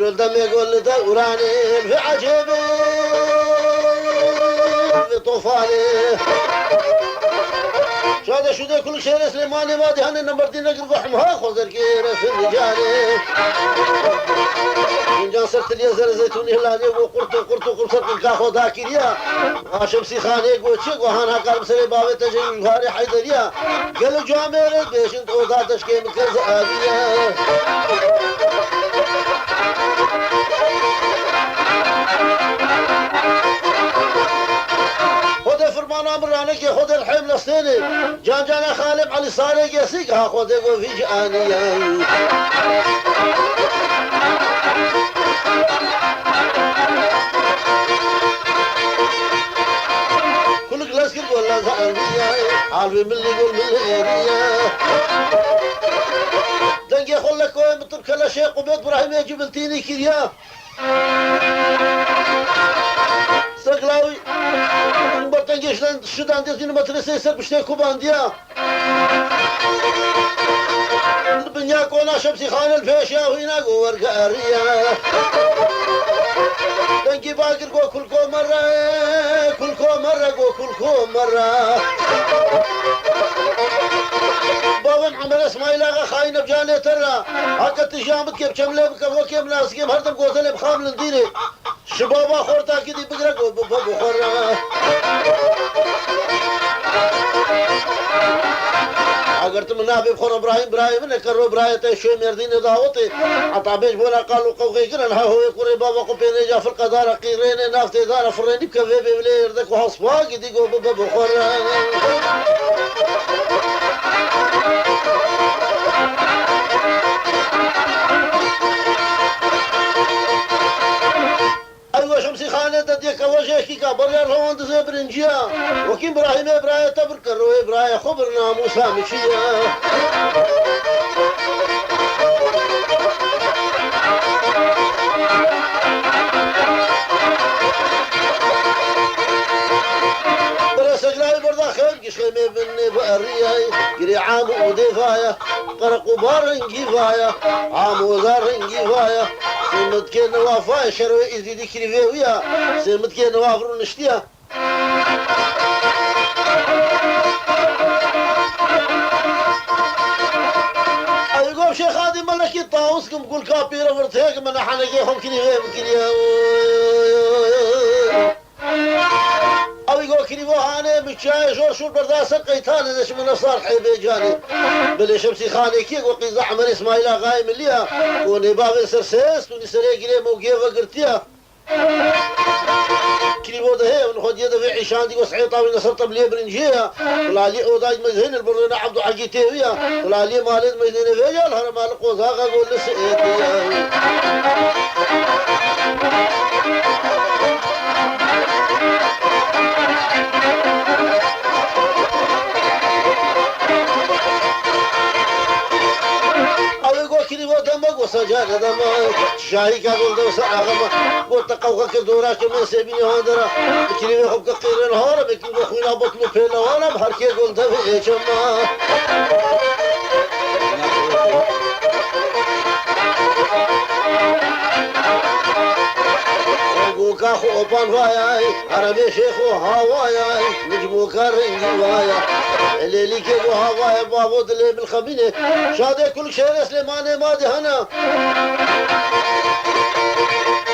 الدم يقول دوراني في عجيبي في طوفاني شهادة شو ده كل شيء سليماني ما دهن النمبر دي نقل قحمها خزر كيرا في الرجالي من جان سرت اليزر زيتوني هلاني وقرطو قرصت الكاخو ذاكريا شمسي خاني قوتشي وهانا قلب سري بابي تجي الفاري حيدريا قالوا جاميرت بيش انت اوضاتش كي مكز ابيا خذ فرمان امرانك يا خذ الحمل الصيني جان جانا خالب علي صاري يسيق ها خذ في جانيا كل جلاس كل ولا زعلنيا عارفي من اللي يقول من الاريا دنجي خلك كوي مطر كلا شيء قبيت ابراهيم يا جبلتيني كريا سقلاوي برتنجي شدان ديزين مدرسة يسر بشتي كوبانديا البنيا كونا شمسي خان الفيشا وهنا قوار قاريا دنجي باقر قو كلكو مرة قو كلكو مرة بابن عمل اسماعيل اغا خاين بجاني ترى هكا تجامد كيف شملي بكفو كيف ناسكيم هردم قوزلي بخامل نديني شبابا خورتا كدي بقرق وبخورا اگرت منابي بخور ابراهيم نكرو ابراهيم تشوي مردين داوتي عطابيش بولا قالوا قوقي كرن ها هو يقول بابا قبيني جا في القدار قيرين نافتي دار فريني بكفي بلي يردك وحصفا كدي قو بخورا ايوه شمسي خانه ديك وجهك كبر يا روند زي برنجيا وكيم ابراهيم تبركر ابراهيم خبرنا موسى مشيا سجلاي بردا خير كشمي بني بارياي قري عام ودفايا قرق بارنجي فايا عام وزارنجي فايا سمت كين وافاي شروي ازيد كريفي ويا سمت كين وافرو نشتيا ايقوم شيخ هادي ملكي طاوسكم كل كابيرا فرتيك من حنقيهم كريفي مكريا او يقول كريمو هاني متشاي جور شو برداسة قيتان اذا شمنا صار حيبي جاني بلي شمسي خاني كيك وقي زعمر اسماعيل غايم الليها وني بابي سرسيس وني سري قريم وقيفة قرتيها كريمو ده هي ونخد يده في عيشان دي وسعيطة ونصرطة بلي برنجيها ولا لي اوداج مزهن البرنا عبدو حقيتي ويا ولا لي مالد مزهن فيجا الهر مالق وزاقا قول لسئيتي سجاد دم شاهي كقول دوس عغما قلت قوقك كدوراش من سبيني هندرا كلمة حب كقيرن هارا بكين بخوينا بطلو فينا وانا بحركي قلت في ايشما نجموكا خوبان فاياي عربي شيخو هواياي نجموكا رنجي فايا الليلي كيبو هوايا بابو دلي بالخمينة شادي كل شيء سليماني ما دهنا